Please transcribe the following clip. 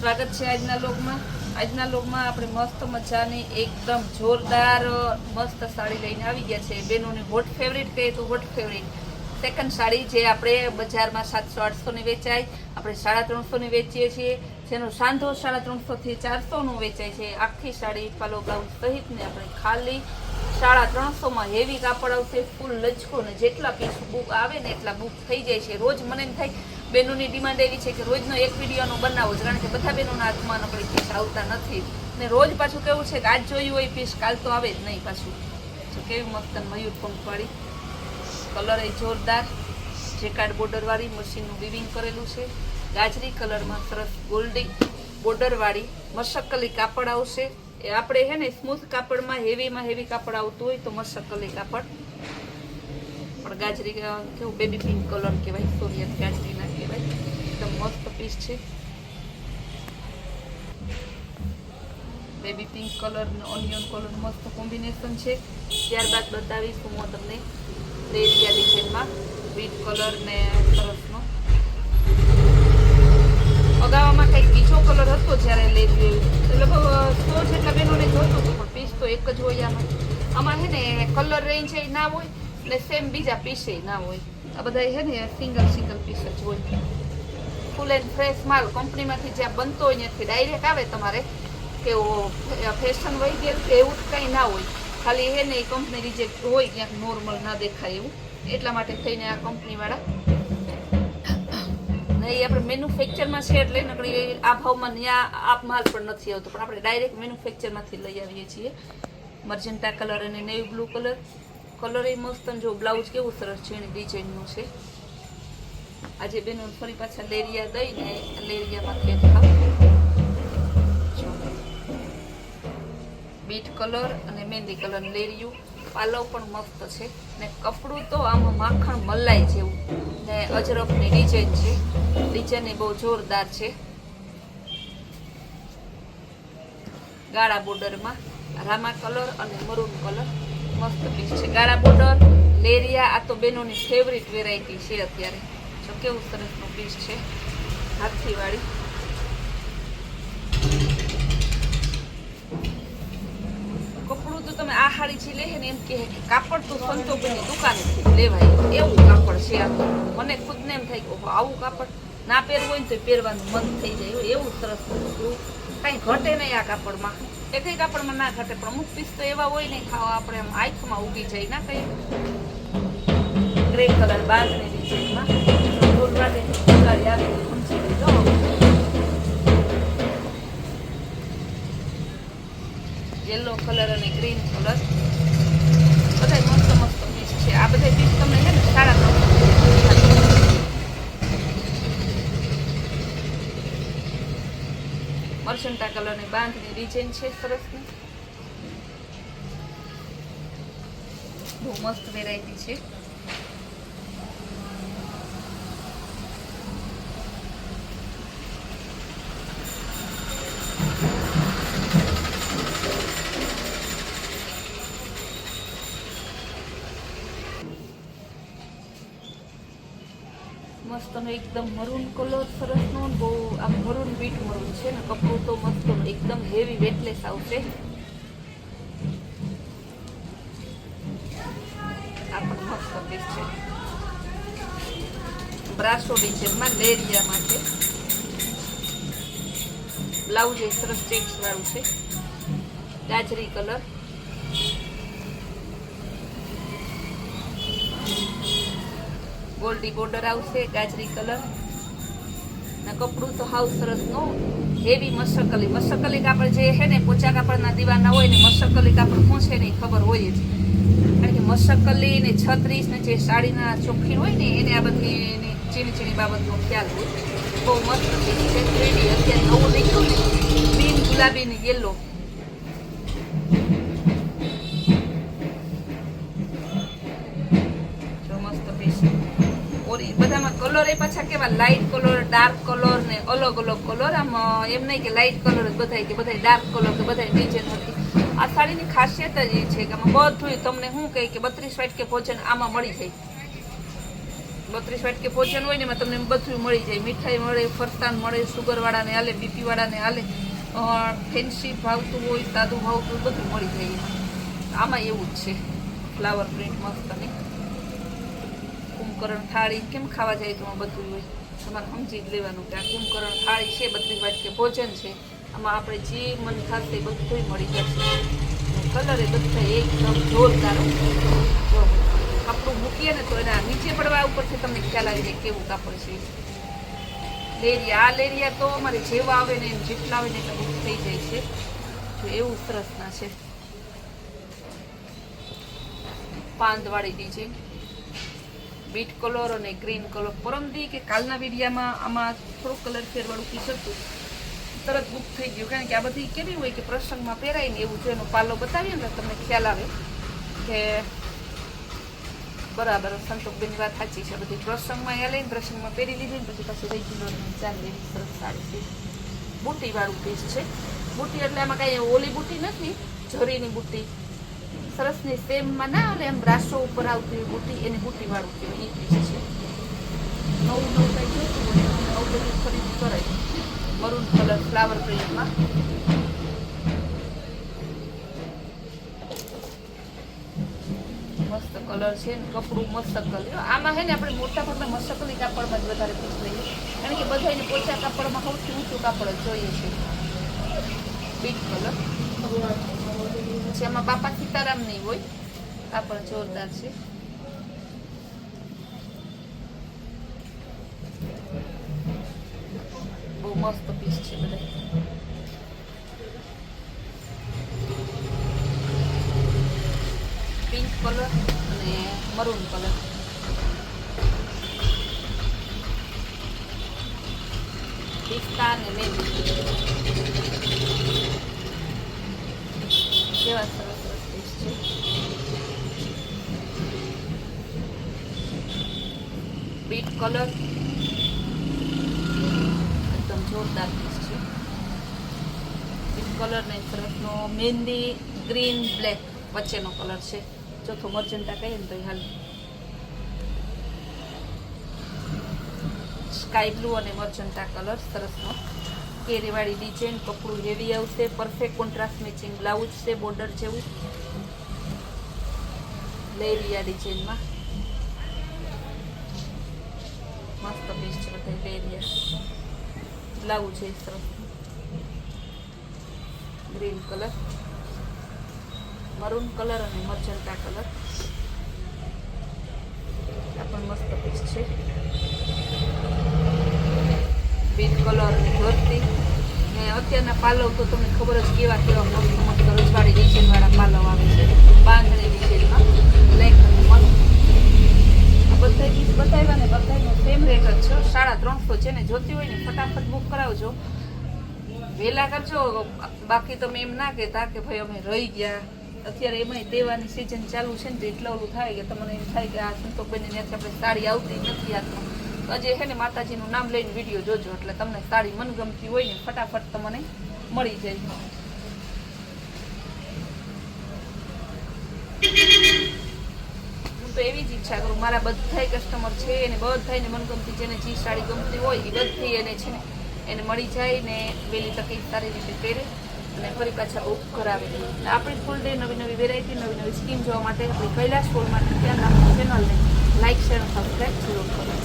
સ્વાગત છે આજના લોગમાં આપણે મસ્ત મજાની એકદમ જોરદાર મસ્ત સાડી લઈને આવી ગયા છે બેનોની હોટ ફેવરિટ કહે તો હોટ ફેવરિટ સેકન્ડ સાડી જે આપણે બજારમાં 700-800 ની વેચાય આપણે 350 ની વેચીએ છીએ જેનો સાંધો 350 થી 400 નું વેચાય છે આખી સાડી પાલો બ્લાઉઝ સહિત ને આપણે ખાલી 350 માં હેવી કાપડ આવશે ફૂલ લચકો ને જેટલા પીસ બુક આવે ને એટલા બુક થઈ જાય છે રોજ મને એમ થાય બેનોની ડિમાન્ડ એવી છે કે રોજનો એક વિડીયોનો બનાવો જ કારણ કે બધા બેનોના હાથમાં નકળી પીસ આવતા નથી ને રોજ પાછું કેવું છે કે આજ જોયું હોય પીસ કાલ તો આવે જ નહીં પાછું તો કેવી મસ્ત મયુર પંખવાળી કલર એ જોરદાર જેકાર્ડ બોર્ડરવાળી મશીનનું વિવિંગ કરેલું છે ગાજરી કલરમાં સરસ ગોલ્ડી બોર્ડરવાળી મશકલી કાપડ આવશે એ આપણે હે ને સ્મૂથ કાપડમાં હેવી કાપડ આવતું હોય તો મશકલી કાપડ પણ ગાજરી કેવું બેબી પિંક કલર કહેવાય સોરિયન ગાજરી ના કહેવાય એકદમ મસ્ત પીસ છે બેબી પિંક કલર ને ઓનિયન કલર મસ્ત કોમ્બિનેશન છે ત્યારબાદ બતાવીશ હું તમને લેરિયા ડિઝાઇનમાં વીટ કલર ને સરસનો અગાઉમાં કંઈક બીજો કલર હતો જ્યારે લેવી લગભગ 100 જેટલા બહેનોને જોતું હતું પણ પીસ તો એક જ હોય આમાં હે ને કલર રેન્જ એ ના હોય ને સેમ બીજા પીસે ના હોય આ બધા હે ને સિંગલ પીસ જ હોય ફૂલ એન્ડ ફ્રેશ માલ કંપનીમાંથી જ્યાં બનતો હોય ત્યાંથી ડાયરેક્ટ આવે તમારે કેવો ફેશન વહી ગયેલું કે એવું કંઈ ના હોય ખાલી હે ને એ કંપની રિજેક્ટ હોય ક્યાંક નોર્મલ ના દેખાય એવું એટલા માટે થઈને આ કંપનીવાળા ને એ આપણે મેન્યુફેક્ચરમાં છે એટલે નકળી આ ભાવમાં ત્યાં આપ માલ પણ નથી આવતો પણ આપણે ડાયરેક્ટ મેન્યુફેક્ચરમાંથી લઈ આવીએ છીએ મર્જન્ટા કલર અને નેવી બ્લુ કલર એ મસ્ત જો બ્લાઉઝ કેવું સરસ છે એની ડિઝાઇનનું છે આજે બેનો ફરી પાછા લેરિયા દઈને લેરિયામાંથી ખાવ બીટ કલર અને મહેંદી કલર લેરિયું પાલવ પણ મસ્ત છે ને કપડું તો આમાં માખણ મલાઈ જેવું ને અજરકની ડિઝાઇન છે ડિઝાઇન એ બહુ જોરદાર છે ગાળા બોર્ડરમાં રામા કલર અને મરૂન કલર મસ્ત પીસ છે ગાળા બોર્ડર લેરિયા આ તો બેનોની ફેવરિટ વેરાયટી છે અત્યારે જો કેવું સરસનું પીસ છે હાથીવાળી કપડું તો તમે આ હાડી જે લે ને એમ કહે કે કાપડ તો સંતોષની દુકાનેથી લેવાય એવું કાપડ છે આ મને ખુદને એમ થાય કે આવું કાપડ ના પહેરવું હોય ને તો પહેરવાનું મન થઈ જાય એવું સરસ કપડું કાંઈ ઘટે નહીં આ કાપડમાં એકઈ કાપડમાં ના ઘટે પણ અમુક પીસ તો એવા હોય નહીં ખાવા આપણે આમ આંખમાં ઉગી જાય ના કઈ ગ્રે કલર બાંધની ડિઝાઇનમાં યલો કલર અને ગ્રીન કલર બધા મસ્ત પીસ છે આ બધા પીસ તમને છે ને 350 મર્ચન્ટા કલરની બાંધની ડિઝાઇન છે સરસની બહુ મસ્ત વેરાયટી છે મસ્ત એકદમ મરૂન કલર સરસનો બહુ આમ મરૂન બીટ મરૂન છે ને કપડું તો મસ્ત એકદમ હેવી વેટલેસ આવશે આ પણ મસ્ત પીસ છે બ્રાસો ડિઝાઇનમાં લેરિયામાં છે બ્લાઉઝ એ સરસ ચેક્સ વાળું છે ગાજરી કલર ગોલ્ડી બોર્ડર આવશે ગાજરી કલર ના કપડું તો હાવ સરસ નો હેવી મશકલી કાપડ જે છે ને પોચા કાપડના દીવાના હોય ને મશકલી કાપડ શું છે ને ખબર હોય જ કારણ કે મશકલી ને 36 ને જે સાડીના ચોખ્ખી હોય ને એને આ બધી ચીણી બાબતનો ખ્યાલ હોય બહુ મસ્ત છે અત્યારે નવું નીકળ્યું ને ગ્રીન ગુલાબી ને યેલો બધામાં કલર એ પાછા કેવા લાઇટ કલર ડાર્ક કલર ને અલગ કલર આમ એમ નહીં કે લાઇટ કલર જ બધા કે બધા ડાર્ક કલર કે બધા ડિઝાઇન હતી આ સાડીની ખાસિયત જ એ છે કે આમાં બધું તમને શું કહે કે 32 વાઇટ કે ભોજન આમાં મળી જાય 32 વાટકે ભોજન હોય ને એમાં તમને બધું મળી જાય. મીઠાઈ મળે, ફરસાણ મળે, સુગરવાળાને હાલે, બીપીવાળાને હાલે, ફેન્સી ભાવતું હોય, સાદું ભાવતું હોય, બધું મળી જાય એમાં. આમાં એવું જ છે, ફ્લાવર પ્રિન્ટ મસ્ત નહીં. કુંભકરણ થાળી કેમ ખાવા જાય તો બધું હોય, તમારે સમજી જ લેવાનું કે આ કુંભકરણ થાળી છે, 32 વાટકે ભોજન છે. આમાં આપણે જે મન થશે એ બધું મળી જશે. કલર એ બધા એકદમ જોરદાર. જો કપડું મૂકીએ ને તો એના નીચે પડવા ઉપરથી તમને ખ્યાલ આવી જાય કેવું કાપડ છે. લેરિયા, આ લેરિયા તો અમારે જેવા આવે ને એમ જેટલા આવે ને એટલે બુક થઈ જાય છે. તો એવું સરસના છે. પાંદવાળી ડિઝાઇન, બીટ કલર અને ગ્રીન કલર. પરમદી કે કાલના વિડીયામાં આમાં થોડું કલર ફેરવાળું પીસ હતું, તરત બુક થઈ ગયું. કારણ કે આ બધી કેવી હોય કે પ્રસંગમાં પહેરાય ને એવું છે. એનો પાલો બતાવીએ ને તમને ખ્યાલ આવે કે બરાબર. સંતોષબેનની વાત સાચી છે. બધી પ્રસંગમાં એ લઈને પ્રસંગમાં પહેરી લીધી ને પછી પાછું રેગ્યુલર ચાલે એવી સરસ સાડી છે. બુટીવાળું પીસ છે. બુટી એટલે આમાં કાંઈ ઓલી બુટી નથી, જરીની બુટી સરસની સેમમાં ના આવે એમ રાસો ઉપર આવતી બુટી, એની બુટીવાળું કહેવાય એ પીસ છે. નવું નવું કંઈ જોતું હોય આવું બધું ખરીદી કરાય. મરૂન કલર ફ્લાવર પ્રિન્ટમાં. મસ્ત કલર છે ને કપડું મસ્ત કલર. આમાં છે ને આપણે મોટા ભાગના મસ્તકલી કાપડમાં જ વધારે પીસ લઈએ, કારણ કે બધાને પોચા કાપડમાં સૌથી ઊંચું કાપડ જ જોઈએ છે. બીટ કલર પછી આમાં બાપા સીતારામ નહીં હોય. કાપડ જોરદાર છે. બહુ મસ્ત પીસ છે બધા. પિંક કલર અને મરૂન કલર. પિસ્તા અને મહેંદી કેવા સરસ સરસ પીસ છે. બીટ કલર એકદમ જોરદાર પીસ છે. બીટ કલર ને સરસનો મહેંદી ગ્રીન બ્લેક વચ્ચેનો કલર છે. ચોથો મર્જન્ટા કહીએ ને તો હાલ. સ્કાય બ્લુ અને મર્જન્ટા કલર સરસનો. કેરીવાળી ડિઝાઇન, કપડું હેવી આવશે. પરફેક્ટ કોન્ટ્રાસ્ટ મેચિંગ બ્લાઉઝ છે બોર્ડર જેવું. લેરિયા ડિઝાઇનમાં મસ્ત પીસ છે બધા. લેરિયા બ્લાઉઝ છે સરસ. ગ્રીન કલર, મરૂન કલર અને મર્જન્ટા કલર. આ પણ મસ્ત પીસ છે. બીટ કલર અને ભરતી. ને અત્યારના પાલવ તો તમને ખબર જ કેવા કેવા મસ્ત મસ્ત રજવાડી ડિઝાઇનવાળા પાલવ આવે છે. બાંધણી ડિઝાઇનમાં બ્લેક અને મરૂન. આ બધા પીસ બતાવ્યા ને બધાનો સેમ રેટ જ છે. 350. છે ને જોતી હોય ને ફટાફટ બુક કરાવજો, વહેલા કરજો. બાકી તમે એમ ના કહેતા કે ભાઈ અમે રહી ગયા. અત્યારે એમાંય દેવાની સિઝન ચાલુ છે ને તો એટલા ઓલું થાય કે તમને એમ થાય કે આ સંતોષબેનની ત્યાંથી આપણે સાડી આવતી નથી હાથમાં. હજી છે ને માતાજીનું નામ લઈને વિડીયો જોજો એટલે તમને સાડી મનગમતી હોય ને ફટાફટ તમને મળી જાય. હું તો એવી જ ઈચ્છા કરું મારા બધા કસ્ટમર છે એને બધાને મનગમતી જેને જે સાડી ગમતી હોય એ બધી એને છે ને એને મળી જાય ને વહેલી તકે સારી રીતે પહેરે અને ફરી પાછા બુક કરાવે. આપણી ફૂલ ડે નવી નવી વેરાયટી નવી નવી સ્કીમ જોવા માટે આપણી કૈલાશ ફૂલ માટે ત્યાં આપણી ચેનલને લાઈક શેર સબસ્ક્રાઈબ જરૂર કરો.